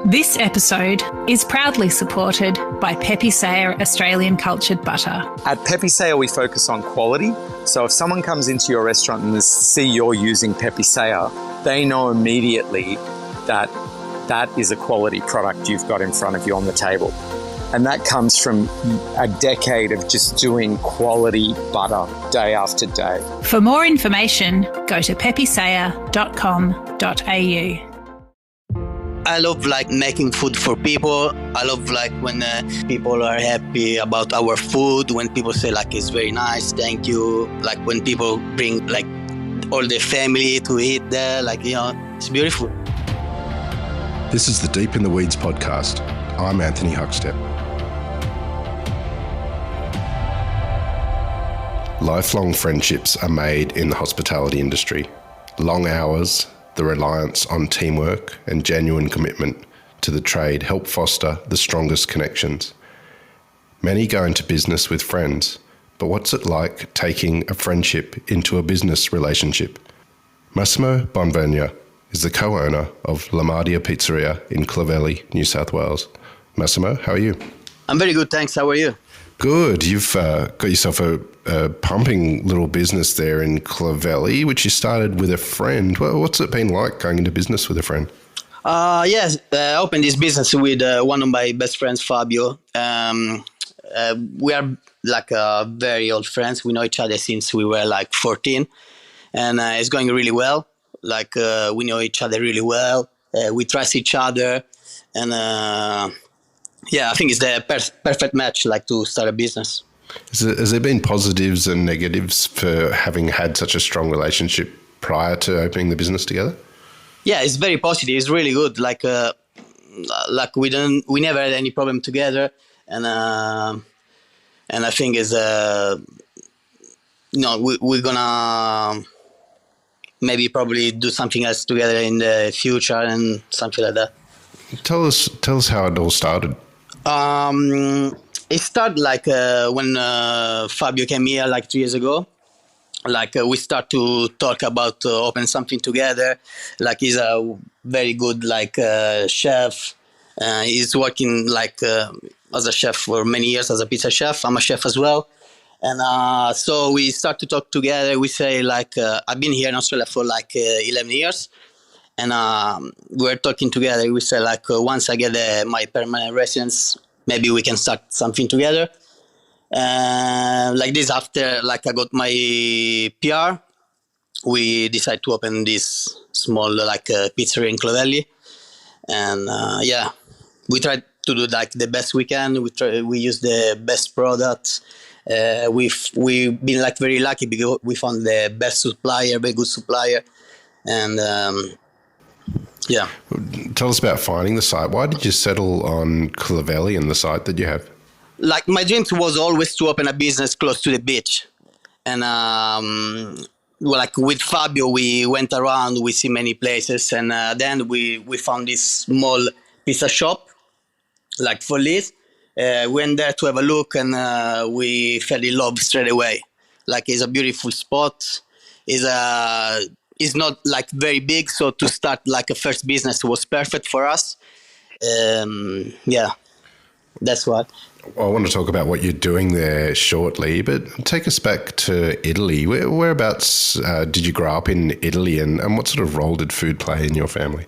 This episode is proudly supported by Pepisea Australian Cultured Butter. At Pepisea, we focus on quality. So if someone comes into your restaurant and they see you're using Pepisea, they know immediately that that is a quality product you've got in front of you on the table. And that comes from a decade of just doing quality butter day after day. For more information, go to pepisea.com.au. I love making food for people. I love when people are happy about our food, when people say it's very nice, thank you. When people bring all the family to eat there, it's beautiful. This is the Deep in the Weeds podcast. I'm Anthony Huckstep. Lifelong friendships are made in the hospitality industry. Long hours, the reliance on teamwork and genuine commitment to the trade help foster the strongest connections. Many go into business with friends, but what's it like taking a friendship into a business relationship? Massimo Bonvegna is the co-owner of Madia Pizzeria in Clovelly, New South Wales. Massimo, how are you? I'm very good, thanks. How are you? Good. You've got yourself a pumping little business there in Clovelly, which you started with a friend. Well, what's it been like going into business with a friend? Yes, I opened this business with one of my best friends, Fabio. We are very old friends. We know each other since we were 14, and it's going really well. We know each other really well. We trust each other, and I think it's the perfect match to start a business. Has there been positives and negatives for having had such a strong relationship prior to opening the business together? Yeah, it's very positive. It's really good. We never had any problem together, and I think is we're gonna maybe probably do something else together in the future and something like that. Tell us how it all started. It started when Fabio came here 2 years ago. We start to talk about open something together. He's a very good chef. He's working as a chef for many years as a pizza chef. I'm a chef as well. And so we start to talk together. We say I've been here in Australia for 11 years. And we're talking together. We say once I get my permanent residence, maybe we can start something together. This after I got my PR, we decided to open this small pizzeria in Clovelly. And we try to do the best we can. We use the best products. We've been very lucky because we found the best supplier, very good supplier. And yeah. Tell us about finding the site. Why did you settle on Clovelly and the site that you have? My dream was always to open a business close to the beach. And with Fabio, we went around, we see many places. And then we found this small pizza shop, for lease. Went there to have a look and we fell in love straight away. It's a beautiful spot. It's not very big, so to start a first business was perfect for us. That's what. I want to talk about what you're doing there shortly, but take us back to Italy. Whereabouts did you grow up in Italy, and what sort of role did food play in your family?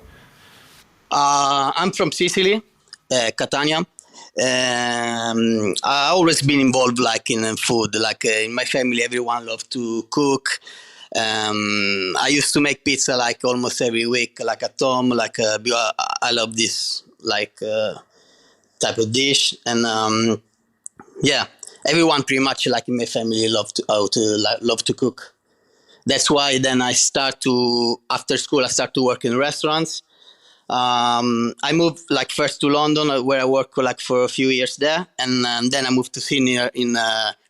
I'm from Sicily, Catania. I've always been involved in food. In my family, everyone loved to cook. I used to make pizza almost every week, at home. I love this type of dish, and everyone pretty much in my family love to cook. That's why then after school I start to work in restaurants. I moved first to London, where I worked for a few years there, and then I moved to Sydney in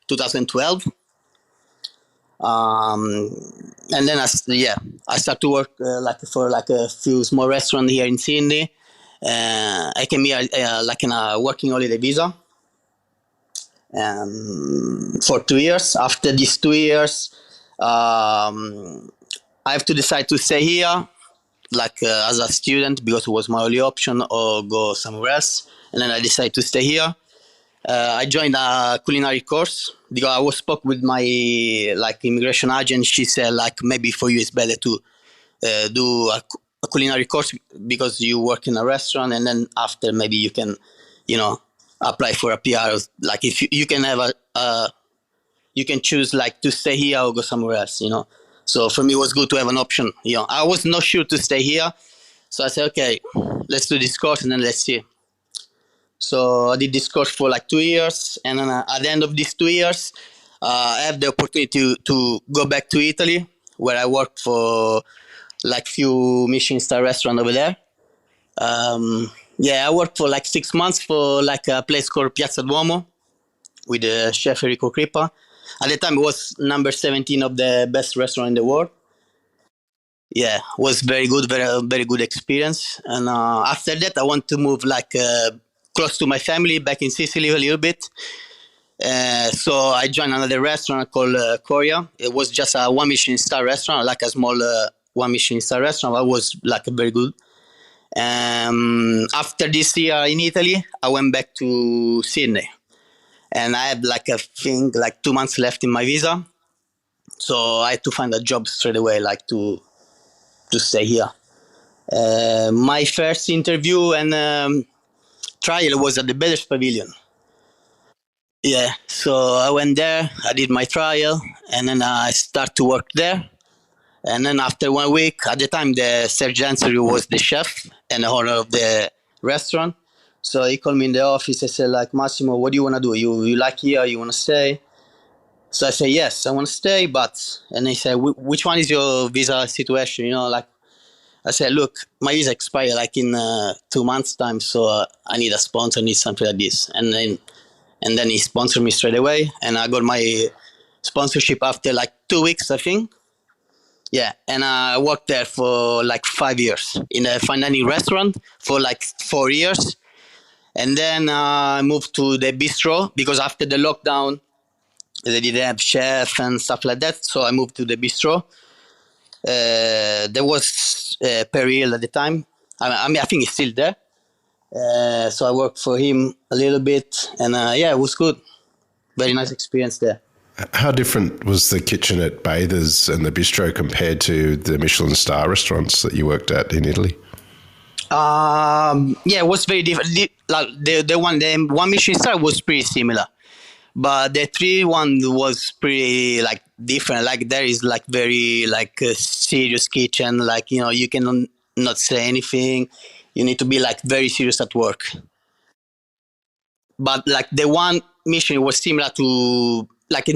2012. And then I started to work for a few small restaurants here in Sydney. I came here in a working holiday visa for 2 years. After these 2 years, I have to decide to stay here like as a student because it was my only option, or go somewhere else. And then I decided to stay here. I joined a culinary course because I was spoke with my like immigration agent. She said like maybe for you it's better to do a culinary course because you work in a restaurant, and then after maybe you can, apply for a PR. Like if you can have you can choose like to stay here or go somewhere else. So for me, it was good to have an option. I was not sure to stay here, so I said, okay, let's do this course and then let's see. So I did this course for like 2 years, and then at the end of these 2 years, I have the opportunity to go back to Italy, where I worked for like few Michelin star restaurant over there. I worked for like 6 months for like a place called Piazza Duomo with the chef Enrico Crippa. At the time, it was number 17 of the best restaurant in the world. Yeah, was very good, very good experience. And after that, I want to move like close to my family, back in Sicily a little bit. So I joined another restaurant called Coria. It was just a one Michelin star restaurant, like a small one Michelin star restaurant. That was like very good. After this year in Italy, I went back to Sydney, and I had like I think like 2 months left in my visa. So I had to find a job straight away, like to stay here. My first interview and trial was at the Belgian Pavilion. Yeah, so I went there, I did my trial, and then I started to work there. And then after 1 week, at the time, the Sergeant was the chef and the owner of the restaurant. So he called me in the office and said, like, Massimo, what do you want to do? You like here? You want to stay? So I said, yes, I want to stay, but... And he said, which one is your visa situation? I said, look, my visa expired like in 2 months' time, so I need a sponsor, I need something like this. And then he sponsored me straight away, and I got my sponsorship after like 2 weeks, I think. Yeah, and I worked there for like 5 years in a fine dining restaurant for like 4 years. And then I moved to the bistro because after the lockdown, they didn't have chef and stuff like that. So I moved to the bistro. There was Peril at the time. I mean, I think he's still there. So I worked for him a little bit, and it was good. Very nice experience there. How different was the kitchen at Bathers and the bistro compared to the Michelin star restaurants that you worked at in Italy? It was very different. The one Michelin star was pretty similar, but the 3 one was pretty like different. Like there is like very like a serious kitchen. Like you can not say anything. You need to be like very serious at work. But like the one Michelin was similar to like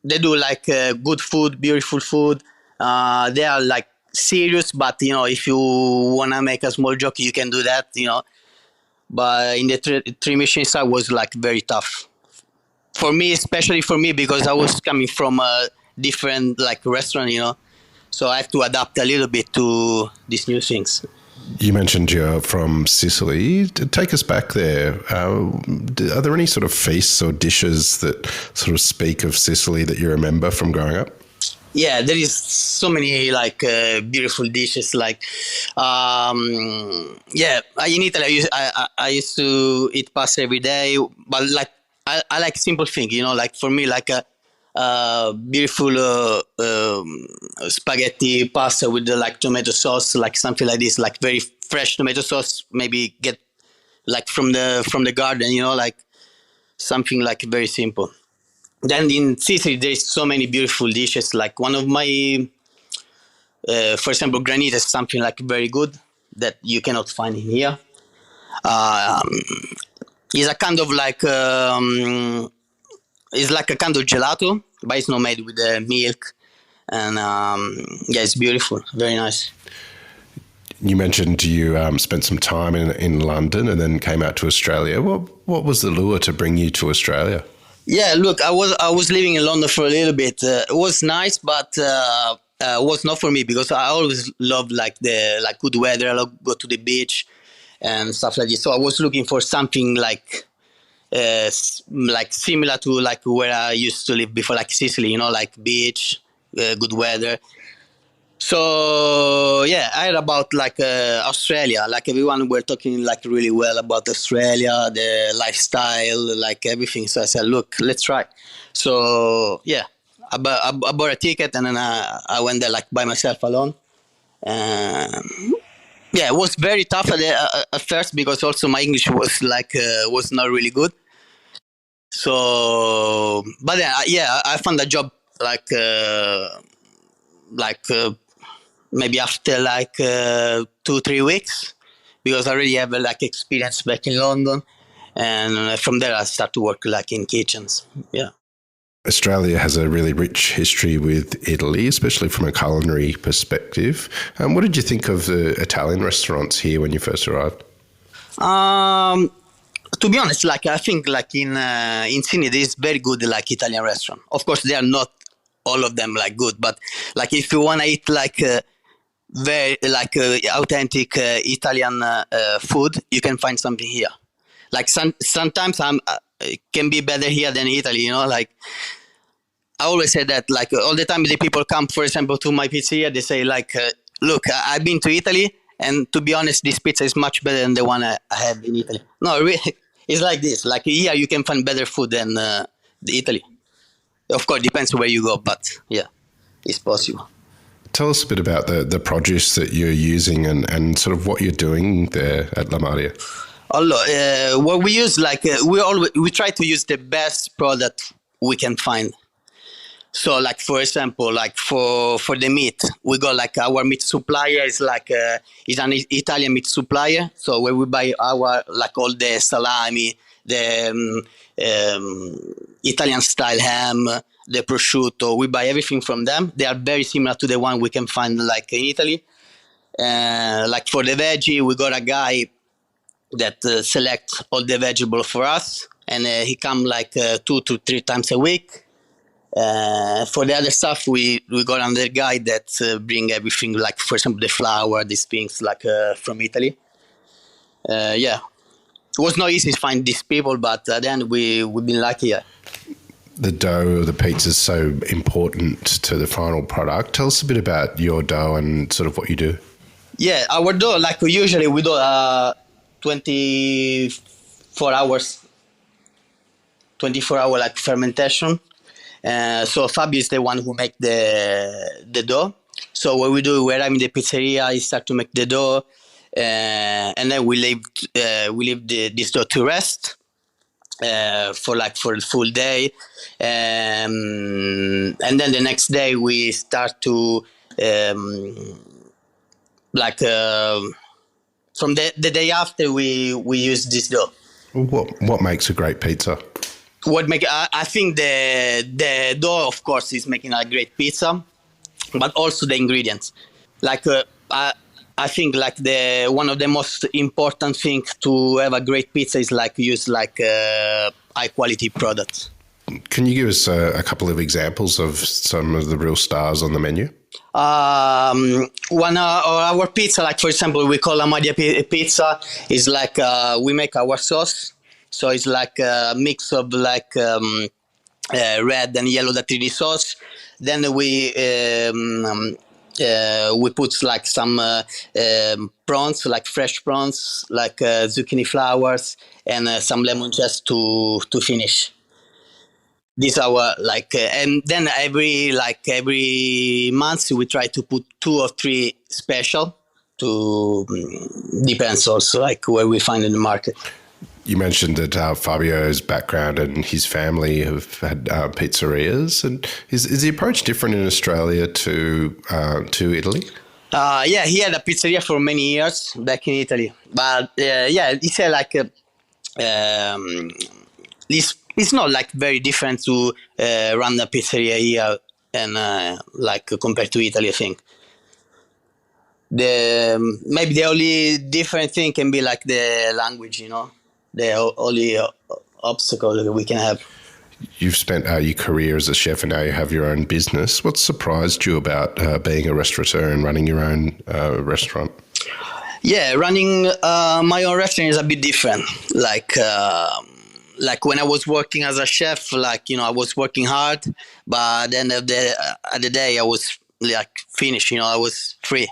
they do like good food, beautiful food. They are like serious, but if you wanna make a small joke, you can do that. But in the three Michelin star was like very tough for me, especially for me because I was coming from a different like restaurant. So I have to adapt a little bit to these new things. You mentioned you're from Sicily. Take us back there. Are there any sort of feasts or dishes that sort of speak of Sicily that you remember from growing up? Yeah, there is so many like beautiful dishes. Like, in Italy, I used to eat pasta every day, but like I like simple things. Like for me, like a beautiful spaghetti pasta with like tomato sauce, like something like this, like very fresh tomato sauce. Maybe get like from the garden. Like something like very simple. Then in Sicily, there's so many beautiful dishes. Like one of my, for example, granita is something like very good that you cannot find in here. It's a kind of like, it's like a kind of gelato, but it's not made with milk. And it's beautiful, very nice. You mentioned you spent some time in London and then came out to Australia. What was the lure to bring you to Australia? Yeah, look, I was living in London for a little bit. It was nice, but was not for me because I always loved like good weather. I love go to the beach and stuff like this. So I was looking for something like similar to like where I used to live before, like Sicily. Like beach, good weather. So yeah, I heard about like Australia. Like everyone were talking like really well about Australia, the lifestyle, like everything. So I said, look, let's try. So yeah, I bought a ticket and then I went there like by myself alone. Um, yeah, it was very tough at first because also my English was like was not really good. So, but then yeah, I found a job like like maybe after like 2 3 weeks because I already have like experience back in London, and from there I start to work like in kitchens. Yeah. Australia has a really rich history with Italy, especially from a culinary perspective. What did you think of the Italian restaurants here when you first arrived? Um, to be honest, like I think like in Sydney there is very good like Italian restaurant. Of course, they are not all of them like good, but like if you wanna eat like very like authentic Italian food, you can find something here. Like sometimes it can be better here than Italy. You know, like I always say that. Like all the time, the people come, for example, to my pizzeria. They say like, "Look, I've been to Italy, and to be honest, this pizza is much better than the one I had in Italy." No, really, it's like this. Like here, you can find better food than the Italy. Of course, depends where you go, but yeah, it's possible. Tell us a bit about the produce that you're using and sort of what you're doing there at La Madia. What we use, like we try to use the best product we can find. So, like for example, like for the meat, we got like our meat supplier is like is an Italian meat supplier. So where we buy our like all the salami, the Italian style ham, the prosciutto, we buy everything from them. They are very similar to the one we can find like in Italy. Like for the veggie, we got a guy that selects all the vegetable for us, and he come like 2 to 3 times a week. For the other stuff, we got another guy that bring everything, like for example the flour, these things like from Italy. Yeah, it was not easy to find these people, but then we've been lucky. Yeah. The dough of the pizza is so important to the final product. Tell us a bit about your dough and sort of what you do. Yeah, our dough, like usually we do 24 hours, 24-hour like fermentation. So Fabio is the one who make the dough. So what we do, we're in the pizzeria, is start to make the dough, and then we leave this dough to rest for the full day, and then the next day we start to from the day after we use this dough. What makes a great pizza? I think the dough, of course, is making a great pizza, but also the ingredients. Like I think like the one of the most important thing to have a great pizza is like use like high quality products. Can you give us a couple of examples of some of the real stars on the menu? One our pizza, like for example, we call a Madia Pizza, is like we make our sauce. So it's like a mix of like red and yellow datiri sauce. Then we put like some prawns, like fresh prawns, like zucchini flowers, and some lemon zest to finish. These are our like, and then every month we try to put 2 or 3 special. To depends also like where we find in the market. You mentioned that Fabio's background and his family have had pizzerias. And is the approach different in Australia to Italy? Yeah, he had a pizzeria for many years back in Italy. But yeah, he said like it's not like very different to run a pizzeria here and like compared to Italy, I think. Maybe the only different thing can be like the language, you know. The only obstacle that we can have. You've spent your career as a chef and now you have your own business. What surprised you about being a restaurateur and running your own restaurant? Yeah, running my own restaurant is a bit different. Like when I was working as a chef, like, you know, I was working hard, but at the end of the day, I was like finished. I was free.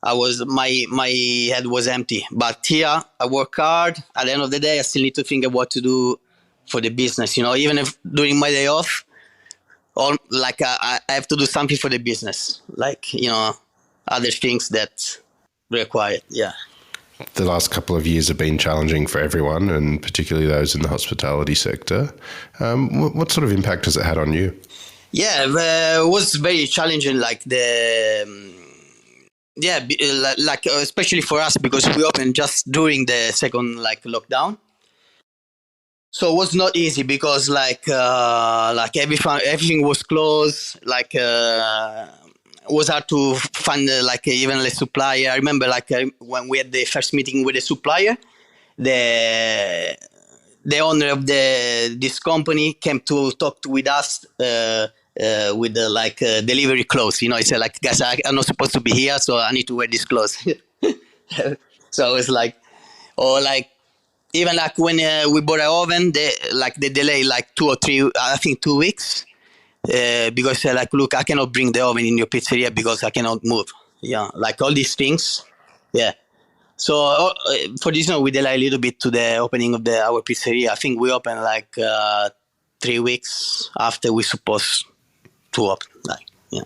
My head was empty. But here I work hard. At the end of the day, I still need to think of what to do for the business. Even if during my day off, or like I have to do something for the business, like other things that require. Yeah. The last couple of years have been challenging for everyone, and particularly those in the hospitality sector. What sort of impact has it had on you? Yeah, it was very challenging. Like especially for us, because we opened just during the second lockdown. So it was not easy because everything was closed. It was hard to find even a supplier. I remember when we had the first meeting with the supplier, the owner of this company came to talk with us with the delivery clothes. He said guys, I'm not supposed to be here, so I need to wear these clothes. So it's even when we bought an oven, they delay 2 or 3, I think 2 weeks. Because look, I cannot bring the oven in your pizzeria because I cannot move. Yeah, all these things. Yeah. So for this, we delay a little bit to the opening of our pizzeria. I think we opened 3 weeks after we supposed to open. Yeah.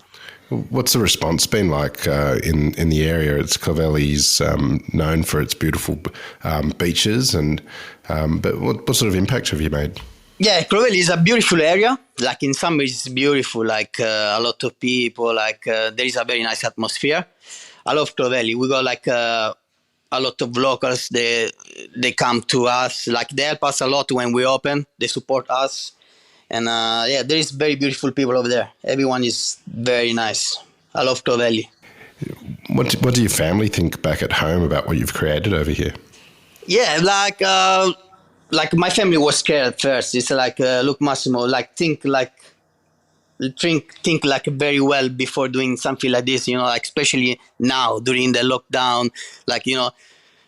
What's the response been like in the area? It's Clovelly's known for its beautiful beaches, but what sort of impact have you made? Yeah, Clovelly is a beautiful area. In summer, it's beautiful. A lot of people. There is a very nice atmosphere. I love Clovelly. We got a lot of locals. They come to us. They help us a lot when we open. They support us, and there is very beautiful people over there. Everyone is very nice. I love Clovelly. What do your family think back at home about what you've created over here? Yeah, my family was scared at first. It's look, Massimo, think very well before doing something like this, especially now during the lockdown,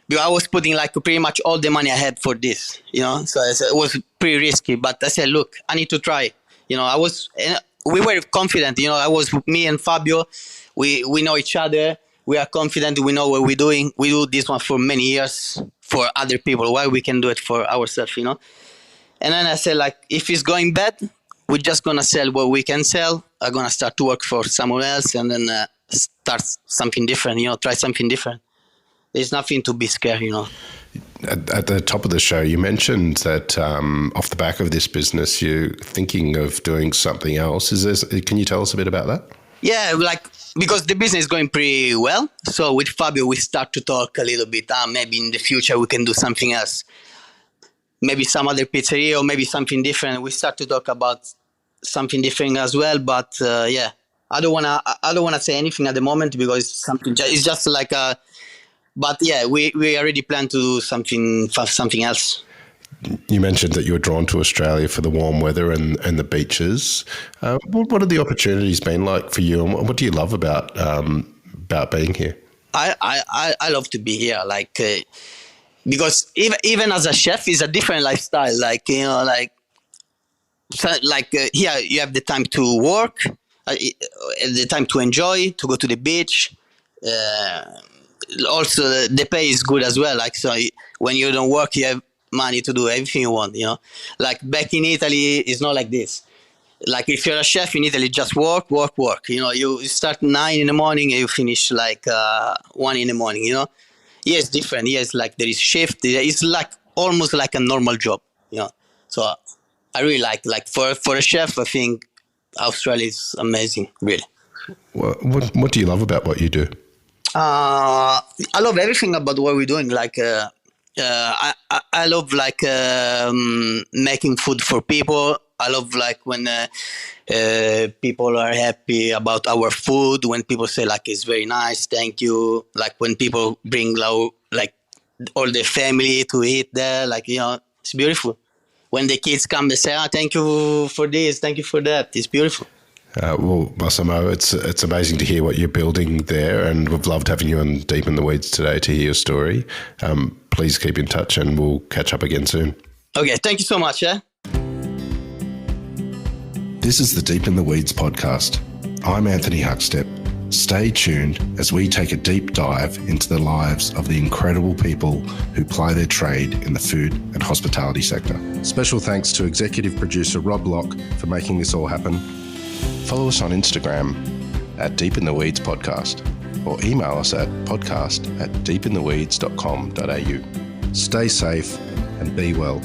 because I was putting pretty much all the money I had for this, so it was pretty risky, but I said, look, I need to try, we were confident, me and Fabio, we know each other. We are confident. We know what we're doing. We do this one for many years for other people. Why we can do it for ourselves, And then I said, if it's going bad, we're just going to sell what we can sell. I'm going to start to work for someone else and then start something different, try something different. There's nothing to be scared, At the top of the show, you mentioned that off the back of this business, you're thinking of doing something else. Can you tell us a bit about that? Yeah, because the business is going pretty well. So with Fabio, we start to talk a little bit. Maybe in the future we can do something else. Maybe some other pizzeria or maybe something different. We start to talk about something different as well. But I don't wanna say anything at the moment because it's just But yeah, we already plan to do something else. You mentioned that you were drawn to Australia for the warm weather and the beaches. What have the opportunities been like for you, and what do you love about being here? I love to be here, because even as a chef, it's a different lifestyle. Here you have the time to work, the time to enjoy, to go to the beach. Also, the pay is good as well. So when you don't work, you have money to do everything you want. Back in Italy, it's not like this. If you're a chef in Italy, just work. You start 9 in the morning and you finish 1 in the morning. Here it's different. Here it's there is shift. It's almost like a normal job. So I really like for a chef, I think Australia is amazing. Really. What do you love about what you do? I love everything about what we're doing. I love making food for people. I love when people are happy about our food. When people say it's very nice, thank you. When people bring all the family to eat there, it's beautiful. When the kids come, they say, thank you for this, thank you for that. It's beautiful. Well, Massimo, it's amazing to hear what you're building there, and we've loved having you on Deep in the Weeds today to hear your story. Please keep in touch and we'll catch up again soon. Okay, thank you so much. This is the Deep in the Weeds podcast. I'm Anthony Huckstep. Stay tuned as we take a deep dive into the lives of the incredible people who ply their trade in the food and hospitality sector. Special thanks to executive producer Rob Locke for making this all happen. Follow us on Instagram at Deep in the Weeds Podcast or email us at podcast@deepintheweeds.com.au. Stay safe and be well.